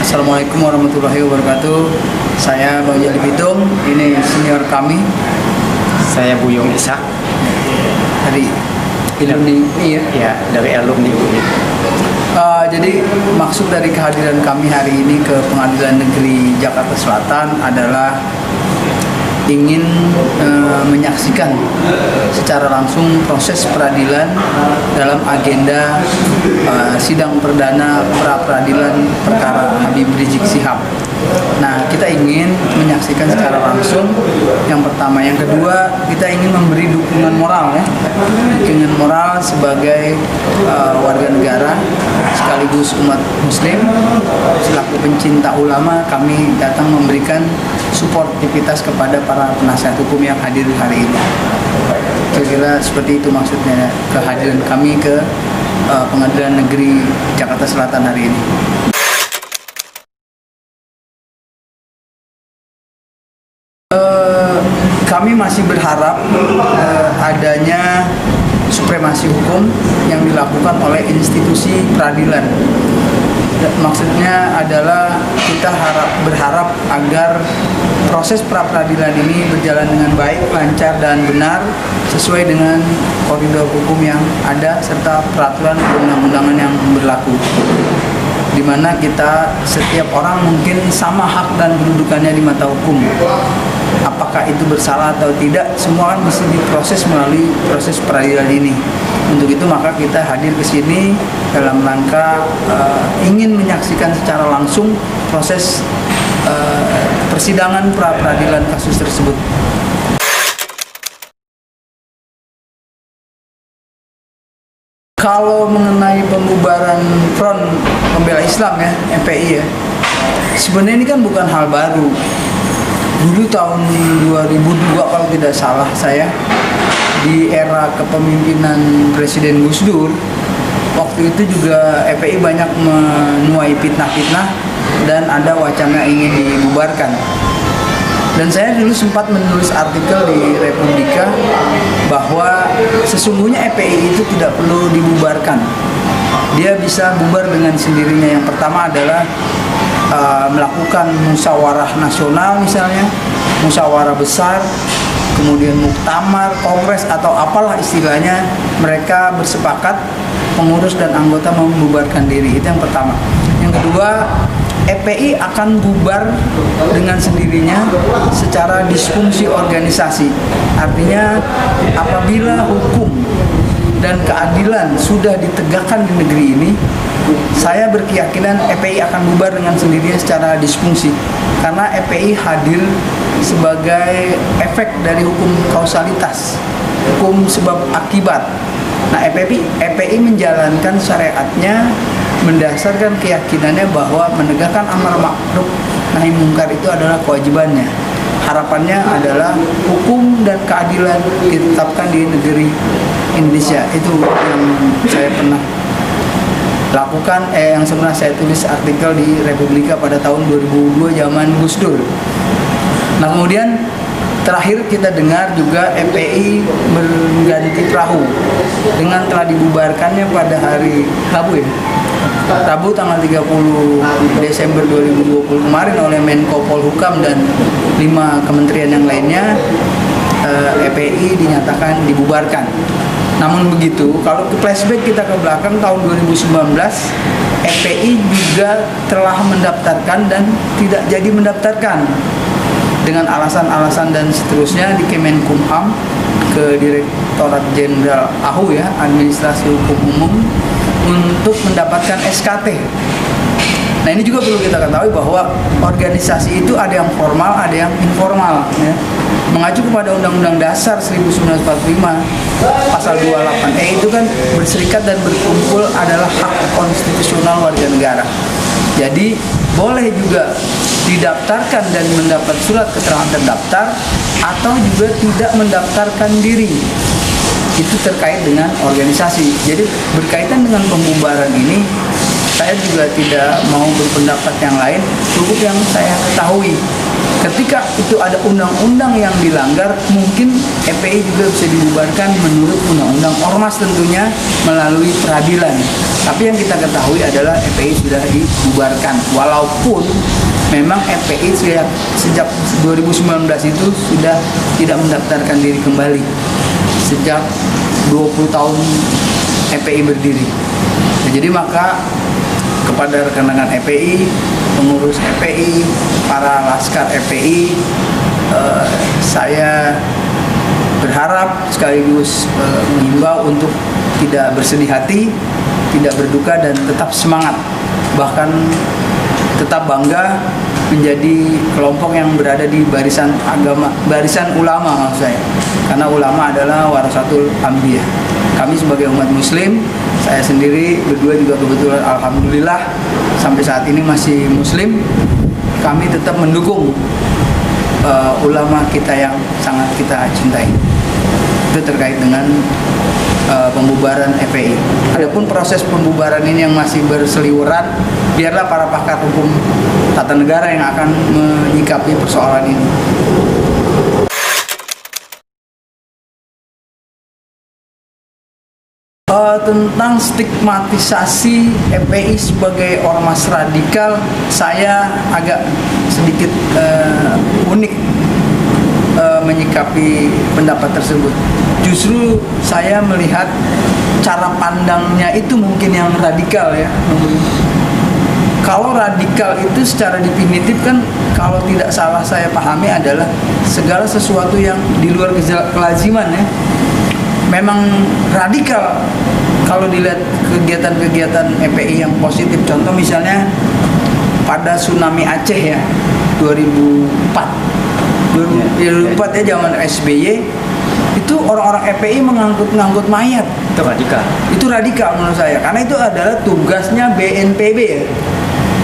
Assalamualaikum warahmatullahi wabarakatuh. Saya Bang Jali Bitung, ini senior kami. Saya Buyung Ishak Dari alumni ya. Ya, dari alumni UI. Jadi maksud dari kehadiran kami hari ini ke Pengadilan Negeri Jakarta Selatan adalah ingin menyaksikan secara langsung proses peradilan dalam agenda sidang perdana pra peradilan perkara Habib Rizik Syihab. Nah, kita ingin menyaksikan secara langsung yang pertama. Yang kedua, kita ingin memberi dukungan moral ya. Dukungan moral sebagai warga negara sekaligus umat muslim. Selaku pencinta ulama, kami datang memberikan suportivitas kepada para penasihat hukum yang hadir hari ini. Kira-kira seperti itu maksudnya kehadiran kami ke Pengadilan Negeri Jakarta Selatan hari ini. Kami masih berharap adanya supremasi hukum yang dilakukan oleh institusi peradilan. Maksudnya adalah kita berharap agar proses pra peradilan ini berjalan dengan baik, lancar dan benar sesuai dengan koridor hukum yang ada serta peraturan undang-undangan yang berlaku. Di mana kita setiap orang mungkin sama hak dan kedudukannya di mata hukum. Apakah itu bersalah atau tidak, semua kan mesti diproses melalui proses peradilan ini. Untuk itu maka kita hadir ke sini dalam rangka ingin menyaksikan secara langsung proses persidangan pra peradilan kasus tersebut. Kalau mengenai pembubaran Front Pembela Islam ya, FPI ya, sebenarnya ini kan bukan hal baru. Dulu tahun 2002 kalau tidak salah saya, di era kepemimpinan Presiden Gus Dur, waktu itu juga FPI banyak menuai fitnah-fitnah dan ada wacana ingin dibubarkan. Dan saya dulu sempat menulis artikel di Republika bahwa sesungguhnya FPI itu tidak perlu dibubarkan. Dia bisa bubar dengan sendirinya. Yang pertama adalah melakukan musyawarah nasional misalnya, musyawarah besar, kemudian muktamar, kongres atau apalah istilahnya, mereka bersepakat pengurus dan anggota membubarkan diri. Itu yang pertama. Yang kedua, FPI akan bubar dengan sendirinya secara disfungsi organisasi. Artinya apabila hukum dan keadilan sudah ditegakkan di negeri ini, saya berkeyakinan FPI akan bubar dengan sendirinya secara disfungsi. Karena FPI hadir sebagai efek dari hukum kausalitas, hukum sebab akibat. Nah, FPI menjalankan syariatnya mendasarkan keyakinannya bahwa menegakkan amar ma'ruf nahi mungkar itu adalah kewajibannya. Harapannya adalah hukum dan keadilan ditetapkan di negeri Indonesia. Itu yang saya pernah lakukan, yang sebenarnya saya tulis artikel di Republika pada tahun 2002 zaman Gus Dur. Nah, kemudian terakhir kita dengar juga FPI mengganti perahu dengan telah dibubarkannya pada hari Rabu ya. Rabu tanggal 30 Desember 2020 kemarin oleh Menko Polhukam dan 5 kementerian yang lainnya, FPI dinyatakan dibubarkan. Namun begitu, kalau ke flashback kita ke belakang tahun 2019, FPI juga telah mendaftarkan dan tidak jadi mendaftarkan dengan alasan-alasan dan seterusnya di Kemenkumham ke Direktorat Jenderal AHU ya, Administrasi Hukum Umum, untuk mendapatkan SKT. Nah, ini juga perlu kita ketahui bahwa organisasi itu ada yang formal, ada yang informal ya. Mengacu kepada Undang-Undang Dasar 1945 pasal 28E itu kan berserikat dan berkumpul adalah hak konstitusional warga negara. Jadi boleh juga didaftarkan dan mendapat surat keterangan terdaftar atau juga tidak mendaftarkan diri. Itu terkait dengan organisasi. Jadi berkaitan dengan pembubaran ini, saya juga tidak mau berpendapat yang lain. Cukup yang saya ketahui, ketika itu ada undang-undang yang dilanggar, mungkin FPI juga bisa dibubarkan menurut undang-undang ormas tentunya melalui peradilan. Tapi yang kita ketahui adalah FPI sudah dibubarkan. Walaupun memang FPI sejak 2019 itu sudah tidak mendaftarkan diri kembali. Sejak 20 tahun FPI berdiri. Nah, jadi maka kepada rekan-rekan FPI, pengurus FPI, para laskar FPI, saya berharap sekaligus mengimbau untuk tidak bersedih hati, tidak berduka, dan tetap semangat, bahkan tetap bangga menjadi kelompok yang berada di barisan agama, barisan ulama maksud saya, karena ulama adalah warasatul anbiya. Kami sebagai umat muslim, saya sendiri berdua juga kebetulan alhamdulillah sampai saat ini masih muslim, kami tetap mendukung ulama kita yang sangat kita cintai. Itu terkait dengan pembubaran FPI. Adapun proses pembubaran ini yang masih berseliweran, biarlah para pakar hukum tata negara yang akan menyikapi persoalan ini. Tentang stigmatisasi FPI sebagai ormas radikal, saya agak sedikit unik menyikapi pendapat tersebut. Justru saya melihat cara pandangnya itu mungkin yang radikal ya. Kalau radikal itu secara definitif kan, kalau tidak salah saya pahami adalah segala sesuatu yang di luar kelaziman ya. Memang radikal kalau dilihat kegiatan-kegiatan FPI yang positif. Contoh misalnya pada tsunami Aceh ya, 2004 ya, zaman SBY, itu orang-orang FPI mengangkut mayat. Itu radikal. Itu radikal menurut saya, karena itu adalah tugasnya BNPB ya.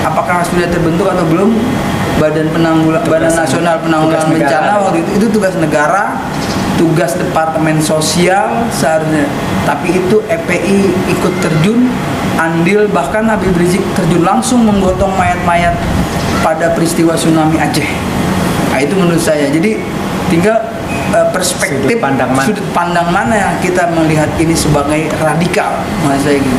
Apakah sudah terbentuk atau belum Badan Nasional Penanggulangan Bencana waktu itu tugas negara, tugas Departemen Sosial seharusnya. Tapi itu FPI ikut terjun, andil, bahkan Habib Rizik terjun langsung menggotong mayat-mayat pada peristiwa tsunami Aceh. Nah, itu menurut saya. Jadi tinggal perspektif sudut pandang mana yang kita melihat ini sebagai radikal, menurut saya gitu.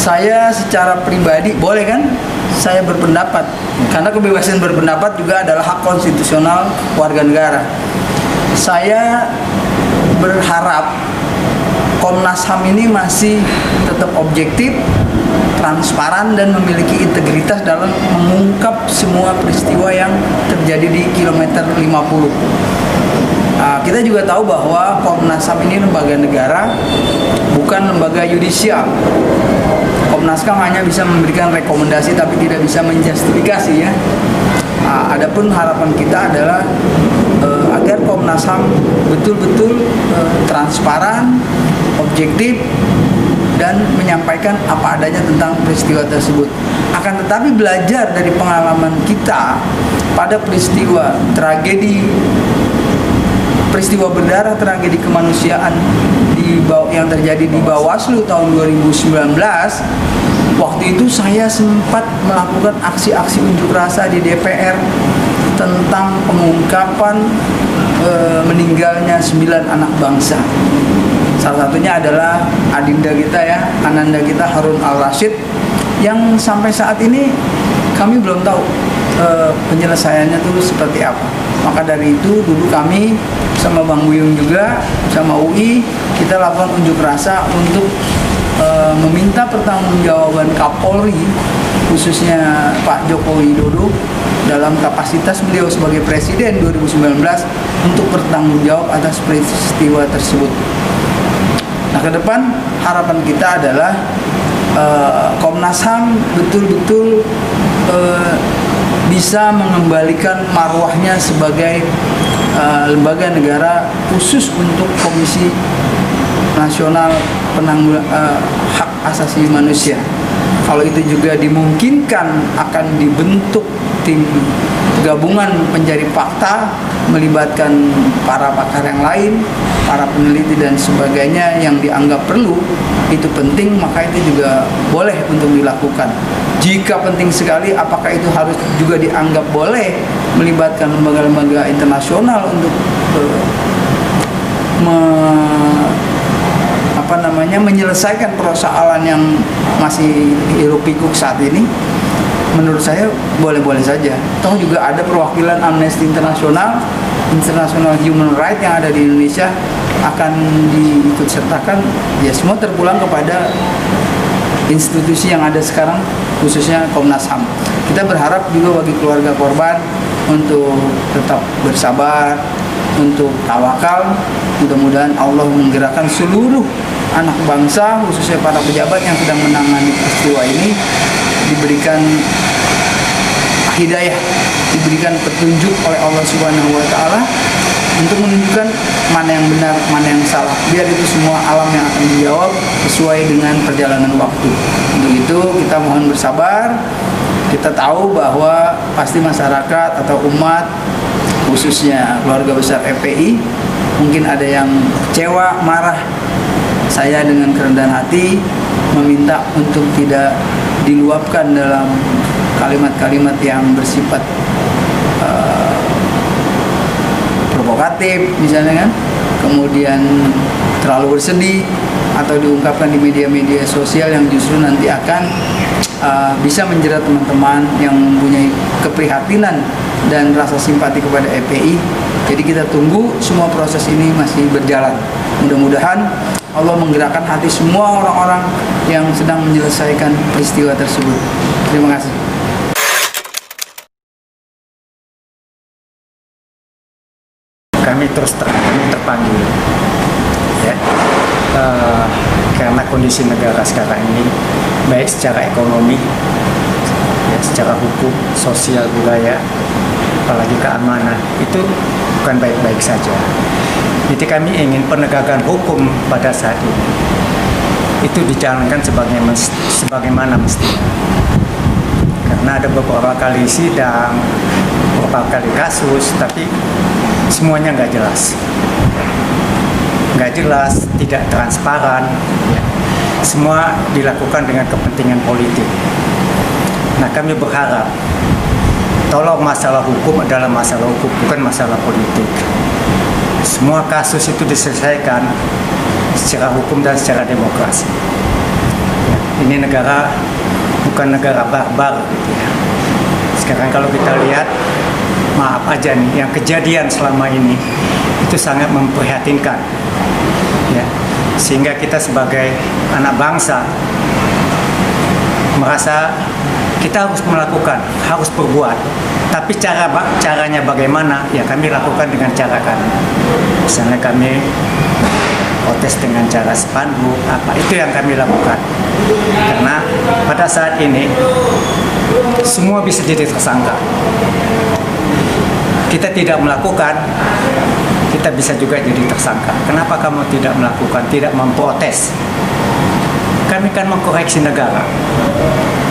Saya secara pribadi boleh kan saya berpendapat, karena kebebasan berpendapat juga adalah hak konstitusional warga negara. Saya berharap Komnas HAM ini masih tetap objektif, transparan, dan memiliki integritas dalam mengungkap semua peristiwa yang terjadi di kilometer 50. Kita juga tahu bahwa Komnas HAM ini lembaga negara, bukan lembaga yudisial. Komnas HAM hanya bisa memberikan rekomendasi tapi tidak bisa menjustifikasi ya. Adapun harapan kita adalah agar Komnas HAM betul-betul transparan, objektif, dan menyampaikan apa adanya tentang peristiwa tersebut. Akan tetapi belajar dari pengalaman kita pada peristiwa berdarah, tragedi kemanusiaan yang terjadi di Bawaslu tahun 2019. Waktu itu saya sempat melakukan aksi-aksi unjuk rasa di DPR tentang pengungkapan meninggalnya 9 anak bangsa. Salah satunya adalah adinda kita ya, ananda kita Harun Al-Rashid, yang sampai saat ini kami belum tahu penyelesaiannya itu seperti apa. Maka dari itu dulu kami sama Bang Buyung juga, sama UI, kita lakukan unjuk rasa untuk meminta pertanggungjawaban Kapolri, khususnya Pak Joko Widodo, dalam kapasitas beliau sebagai Presiden 2019 untuk bertanggung jawab atas peristiwa tersebut. Nah, ke depan harapan kita adalah Komnas HAM betul-betul bisa mengembalikan marwahnya sebagai lembaga negara khusus untuk Komisi Nasional Hak Asasi Manusia. Kalau itu juga dimungkinkan, akan dibentuk tim gabungan pencari fakta melibatkan para pakar yang lain, para peneliti dan sebagainya yang dianggap perlu, itu penting, maka itu juga boleh untuk dilakukan. Jika penting sekali, apakah itu harus juga dianggap boleh melibatkan lembaga-lembaga internasional untuk menyelesaikan persoalan yang masih hiruk pikuk saat ini, menurut saya boleh-boleh saja. Toh juga ada perwakilan Amnesty International, International Human Rights yang ada di Indonesia akan diikut sertakan. Ya semua terpulang kepada institusi yang ada sekarang, khususnya Komnas HAM. Kita berharap juga bagi keluarga korban untuk tetap bersabar, untuk tawakal. Mudah-mudahan Allah menggerakkan seluruh anak bangsa, khususnya para pejabat yang sedang menangani peristiwa ini, diberikan hidayah, diberikan petunjuk oleh Allah Subhanahu wa Ta'ala untuk menunjukkan mana yang benar, mana yang salah. Biar itu semua alam yang akan dijawab sesuai dengan perjalanan waktu. Untuk itu kita mohon bersabar. Kita tahu bahwa pasti masyarakat atau umat, khususnya keluarga besar FPI, mungkin ada yang kecewa, marah. Saya dengan kerendahan hati meminta untuk tidak diluapkan dalam kalimat-kalimat yang bersifat provokatif misalnya kan, kemudian terlalu bersedih atau diungkapkan di media-media sosial yang justru nanti akan bisa menjerat teman-teman yang mempunyai keprihatinan dan rasa simpati kepada FPI. Jadi kita tunggu, semua proses ini masih berjalan. Mudah-mudahan Allah menggerakkan hati semua orang-orang yang sedang menyelesaikan peristiwa tersebut. Terima kasih. Kami terpanggil, ya, karena kondisi negara sekarang ini, baik secara ekonomi, ya, secara hukum, sosial, budaya, apalagi keamanan, itu bukan baik-baik saja. Jadi kami ingin penegakan hukum pada saat ini itu dijalankan sebagaimana mestinya. Karena ada beberapa kali sidang, beberapa kali kasus, tapi semuanya nggak jelas, tidak transparan, ya. Semua dilakukan dengan kepentingan politik. Nah, kami berharap tolong masalah hukum adalah masalah hukum, bukan masalah politik. Semua kasus itu diselesaikan secara hukum dan secara demokrasi. Ya, ini negara bukan negara barbar, gitu ya. Sekarang kalau kita lihat, maaf aja nih, yang kejadian selama ini itu sangat memprihatinkan, ya. Sehingga kita sebagai anak bangsa merasa kita harus melakukan, harus berbuat. Tapi caranya bagaimana? Ya kami lakukan dengan cara kami. Misalnya kami protes dengan cara spanduk, apa itu yang kami lakukan. Karena pada saat ini semua bisa jadi tersangka. Kita tidak melakukan, kita bisa juga jadi tersangka. Kenapa kamu tidak melakukan, tidak memprotes? Kami kan mengkoreksi negara,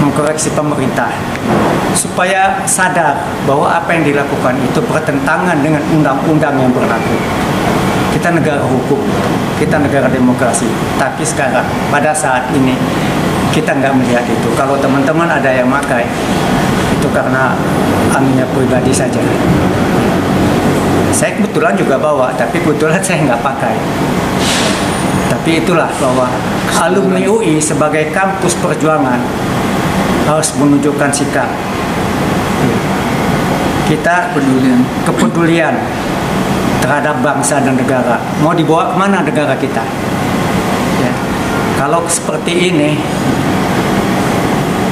mengkoreksi pemerintah, supaya sadar bahwa apa yang dilakukan itu bertentangan dengan undang-undang yang berlaku. Kita negara hukum, kita negara demokrasi. Tapi sekarang, pada saat ini, kita nggak melihat itu. Kalau teman-teman ada yang pakai, itu karena anunya pribadi saja. Saya kebetulan juga bawa, tapi kebetulan saya nggak pakai. Tapi itulah bahwa alumni UI sebagai kampus perjuangan harus menunjukkan sikap. Kita kepedulian terhadap bangsa dan negara. Mau dibawa kemana negara kita? Ya. Kalau seperti ini,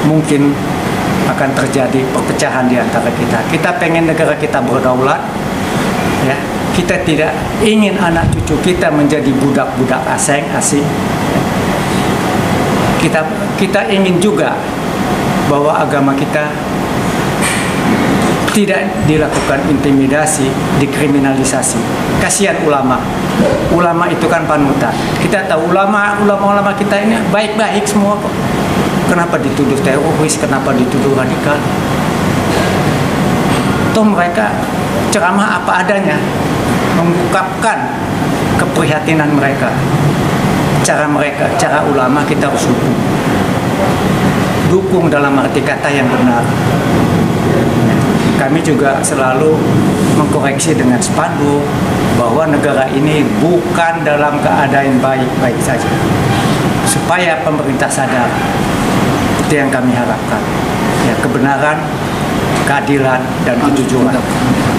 mungkin akan terjadi perpecahan di antara kita. Kita pengen negara kita berdaulat, ya. Kita tidak ingin anak cucu kita menjadi budak-budak asing. Kita ingin juga bahwa agama kita tidak dilakukan intimidasi, dikriminalisasi. Kasihan ulama. Ulama itu kan panutan. Kita tahu ulama kita ini baik-baik semua kok. Kenapa dituduh teroris? Kenapa dituduh radikal? Toh mereka ceramah apa adanya, mengungkapkan keprihatinan mereka. Cara ulama kita harus dukung dalam arti kata yang benar. Kami juga selalu mengkoreksi dengan spanduk bahwa negara ini bukan dalam keadaan baik-baik saja. Supaya pemerintah sadar, itu yang kami harapkan. Ya, kebenaran, keadilan, dan kejujuran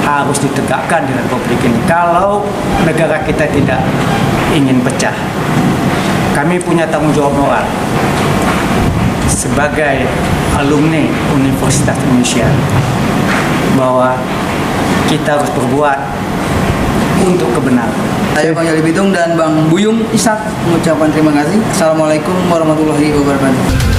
harus ditegakkan di Republik ini. Kalau negara kita tidak ingin pecah, kami punya tanggung jawab moral sebagai alumni Universitas Indonesia bahwa kita harus berbuat untuk kebenaran. Saya Bang Yali Bitung dan Bang Buyung Ishak mengucapkan terima kasih. Assalamualaikum warahmatullahi wabarakatuh.